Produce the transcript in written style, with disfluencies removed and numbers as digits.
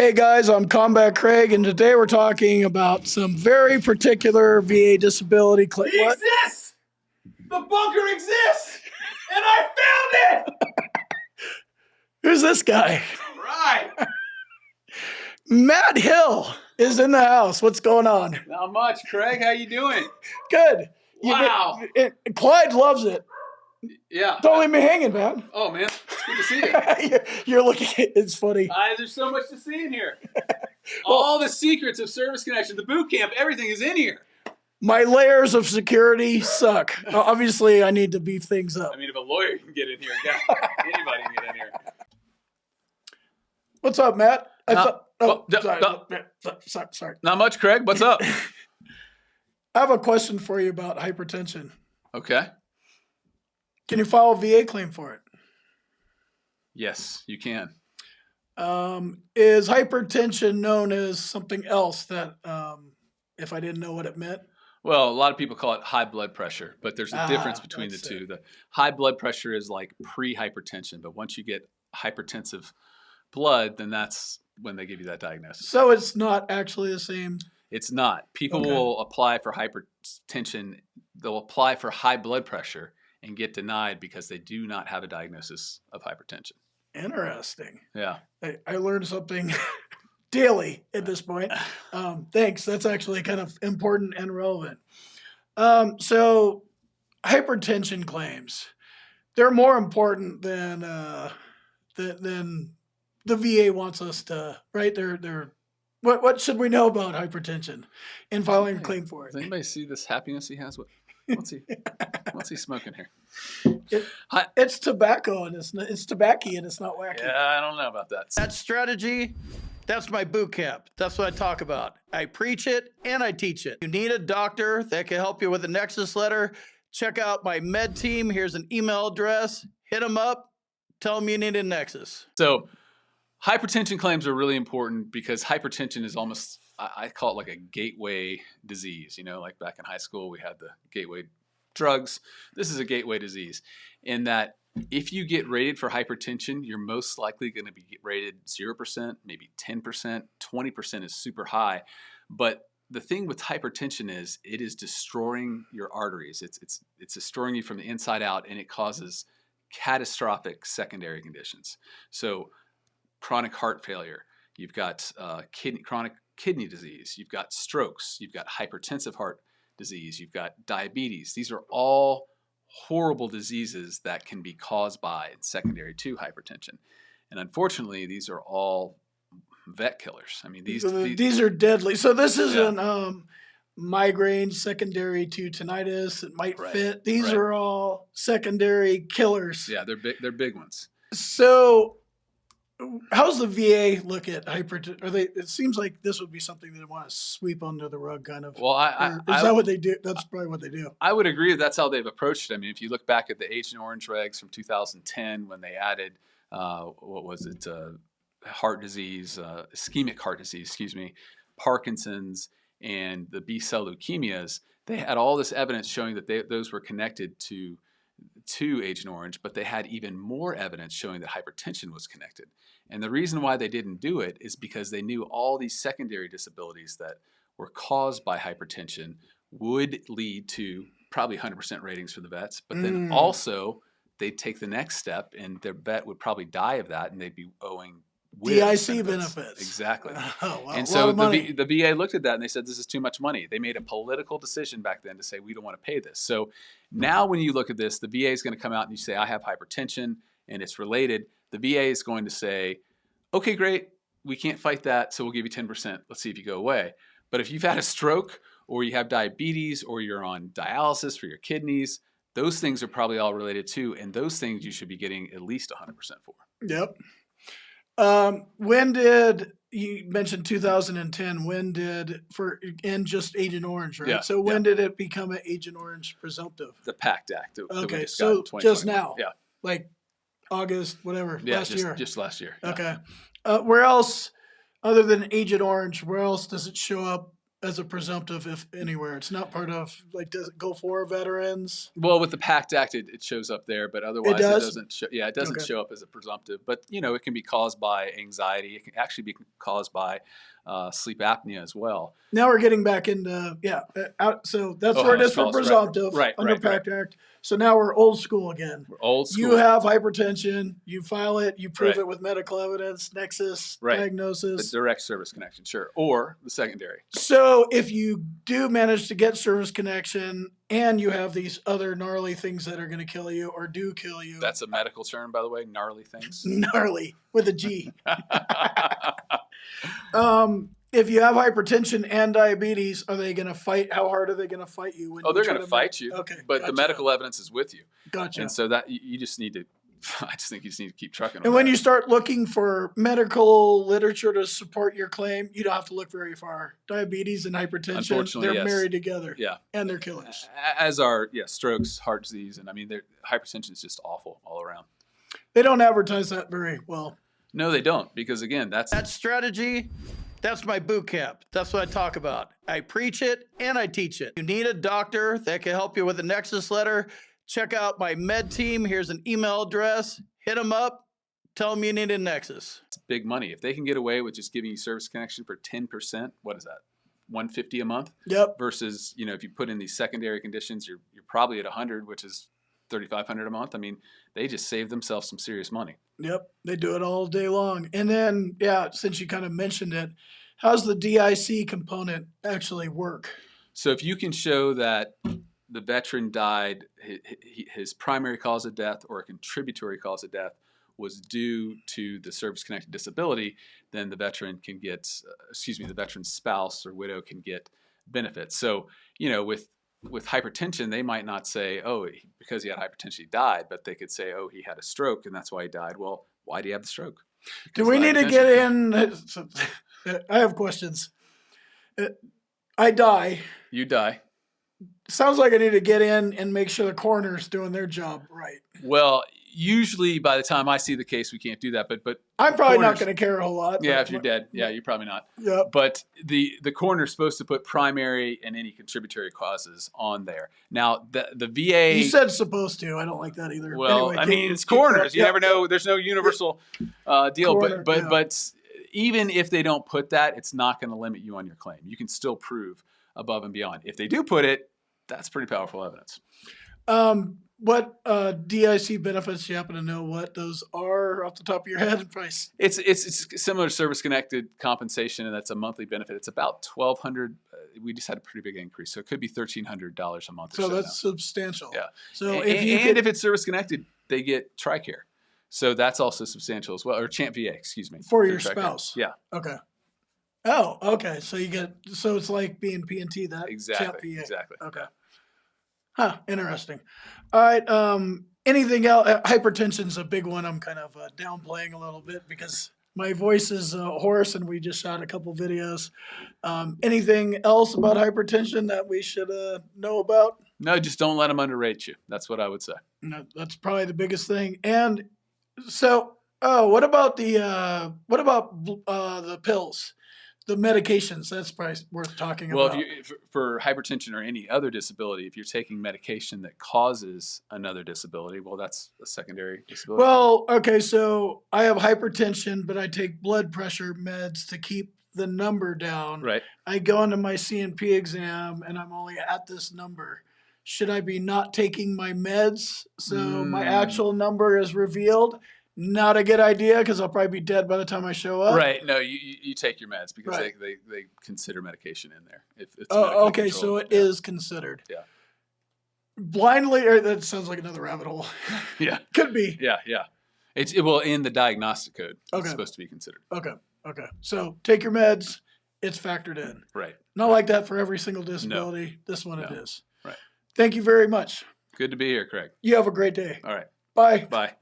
Hey guys, I'm Combat Craig, and today we're talking about some very particular VA disability claim. He exists! The bunker exists! And I found it! Who's this guy? Right. Matt Hill is in the house. What's going on? Not much, Craig. How you doing? Good. Wow. Clyde loves it. Yeah. Don't leave me hanging, man. Oh, man. It's good to see you. You're looking at it's funny. There's so much to see in here. All the secrets of service connection, the boot camp, everything is in here. My layers of security suck. Obviously, I need to beef things up. I mean, if a lawyer can get in here, anybody can get in here. What's up, Matt? Sorry. Not much, Craig. What's up? I have a question for you about hypertension. Okay. Can you file a VA claim for it? Yes, you can. Is hypertension known as something else that, if I didn't know what it meant? Well, a lot of people call it high blood pressure, but there's a difference between the two. The high blood pressure is like pre-hypertension, but once you get hypertensive blood, then that's when they give you that diagnosis. So it's not actually the same? It's not. People will apply for hypertension. They'll apply for high blood pressure and get denied because they do not have a diagnosis of hypertension. Interesting. Yeah. I learned something daily at this point. Thanks. That's actually kind of important and relevant. So hypertension claims, they're more important than the VA wants us to, right? What should we know about hypertension in filing a claim for it? Does anybody see this happiness he has? What's he smoking here? It's tobacco and it's tobacco and it's not wacky. Yeah, I don't know about that. That strategy, that's my boot camp. That's what I talk about. I preach it and I teach it. You need a doctor that can help you with a Nexus letter. Check out my med team. Here's an email address. Hit them up. Tell them you need a Nexus. So hypertension claims are really important because hypertension is almost, I call it like a gateway disease. You know, like back in high school, we had the gateway drugs. This is a gateway disease in that if you get rated for hypertension, you're most likely going to be rated 0%, maybe 10%, 20% is super high. But the thing with hypertension is it is destroying your arteries. It's destroying you from the inside out, and it causes catastrophic secondary conditions. So chronic heart failure, you've got chronic kidney disease, you've got strokes, you've got hypertensive heart disease, you've got diabetes. These are all horrible diseases that can be caused by and secondary to hypertension. And unfortunately, these are all vet killers. I mean, these are deadly. So this isn't migraine secondary to tinnitus. It might fit. These are all secondary killers. Yeah, they're big ones. So how's the VA look at hypertension? It seems like this would be something they want to sweep under the rug, kind of. Well, is that what they do? That's probably what they do. I would agree that's how they've approached it. I mean, if you look back at the Agent Orange regs from 2010 when they added, heart disease, ischemic heart disease, Parkinson's, and the B-cell leukemias, they had all this evidence showing that those were connected to Agent Orange, but they had even more evidence showing that hypertension was connected. And the reason why they didn't do it is because they knew all these secondary disabilities that were caused by hypertension would lead to probably 100% ratings for the vets, but then also they'd take the next step and their vet would probably die of that and they'd be owing DIC benefits. Exactly. Oh, wow. And so the VA looked at that and they said, this is too much money. They made a political decision back then to say, we don't want to pay this. So now when you look at this, the VA is going to come out and you say, I have hypertension and it's related. The VA is going to say, okay, great. We can't fight that. So we'll give you 10%. Let's see if you go away. But if you've had a stroke or you have diabetes or you're on dialysis for your kidneys, those things are probably all related too. And those things you should be getting at least 100% for. Yep. When did you mentioned 2010? When did and just Agent Orange, right? Yeah, so when did it become an Agent Orange presumptive? The PACT Act. Okay, so just now. Yeah, like August, whatever. Yeah, last year. Just last year. Yeah. Okay. Where else, other than Agent Orange, where else does it show up as a presumptive if anywhere? It's not part of, like, does it go for veterans? Well, with the PACT Act, it shows up there, but otherwise it does? doesn't. Yeah, it doesn't Okay. show up as a presumptive. But it can be caused by anxiety. It can actually be caused by sleep apnea as well. Now we're getting back into, so that's Oh, where it house is for calls, right. presumptive Right, under right, PACT Act. So now we're old school again. We're old school. You have hypertension, you file it, you prove Right. it with medical evidence, nexus, Right. The diagnosis. direct service connection, sure, or the secondary. So if you do manage to get service connection and you have these other gnarly things that are going to kill you or do kill you. That's a medical term, by the way, gnarly things. Gnarly with a G. If you have hypertension and diabetes, are they going to fight? How hard are they going to fight you? When they're going to fight you. Okay. But gotcha. the medical evidence is with you. Gotcha. And so that you just need to, I just think you just need to keep trucking. And when you start looking for medical literature to support your claim, you don't have to look very far. Diabetes and hypertension, Unfortunately, they're yes. married together. Yeah. And they're killers. As are, strokes, heart disease. And I mean, hypertension is just awful all around. They don't advertise that very well. No, they don't. Because again, That strategy, that's my boot camp. That's what I talk about. I preach it and I teach it. You need a doctor that can help you with a Nexus letter. Check out my med team. Here's an email address. Hit them up. Tell them you need a Nexus. it's big money. If they can get away with just giving you service connection for 10%, what is that? $150 a month? Yep. Versus, if you put in these secondary conditions, you're probably at 100, which is $3,500 a month. I mean, they just saved themselves some serious money. Yep. They do it all day long. And then, since you kind of mentioned it, how's the DIC component actually work? So if you can show that the veteran died, his primary cause of death or a contributory cause of death was due to the service-connected disability, then the veteran can get, the veteran's spouse or widow can get benefits. So, with hypertension, they might not say, oh, because he had hypertension, he died, but they could say, oh, he had a stroke and that's why he died. Well, why do you have the stroke? Do we need to get in? I have questions. I die. You die. Sounds like I need to get in and make sure the coroner's doing their job right. Well, usually by the time I see the case, we can't do that. But I'm probably not going to care a whole lot. Yeah, if you're dead. Yeah, you're probably not. Yeah. But the coroner's supposed to put primary and any contributory causes on there. Now, the VA... You said supposed to. I don't like that either. Well, anyway, it's coroners. You never know. There's no universal deal. Coroner, But even if they don't put that, it's not going to limit you on your claim. You can still prove above and beyond. If they do put it, that's pretty powerful evidence. What DIC benefits, do you happen to know what those are off the top of your head? Price? It's similar to service-connected compensation, and that's a monthly benefit. It's about $1,200. We just had a pretty big increase, so it could be $1,300 a month. So or that's now. substantial. Yeah. So if it's service-connected, they get TRICARE. So that's also substantial as well, or CHAMP VA, excuse me. For your TRICARE. spouse. Yeah. Okay. Oh, okay. So it's like being P&T, that CHAMP VA. Exactly. Okay. Huh. Interesting. All right. Anything else? Hypertension's a big one. I'm kind of downplaying a little bit because my voice is hoarse and we just shot a couple videos. Anything else about hypertension that we should know about? No, just don't let them underrate you. That's what I would say. No, that's probably the biggest thing. And so, what about the pills? The medications, that's probably worth talking about. Well, for hypertension or any other disability, if you're taking medication that causes another disability, well, that's a secondary disability. Well, okay, so I have hypertension, but I take blood pressure meds to keep the number down. Right. I go into my CNP exam and I'm only at this number. Should I be not taking my meds so my actual number is revealed? Not a good idea because I'll probably be dead by the time I show up. Right. No, you take your meds because Right. they consider medication in there. If it's okay, medically so controlled. it is considered. Yeah. Blindly, or that sounds like another rabbit hole. Yeah. Could be. Yeah. It will in the diagnostic code. Okay. It's supposed to be considered. Okay. So take your meds. It's factored in. Right. Not like that for every single disability. This one it No. is. Right. Thank you very much. Good to be here, Craig. You have a great day. All right. Bye. Bye.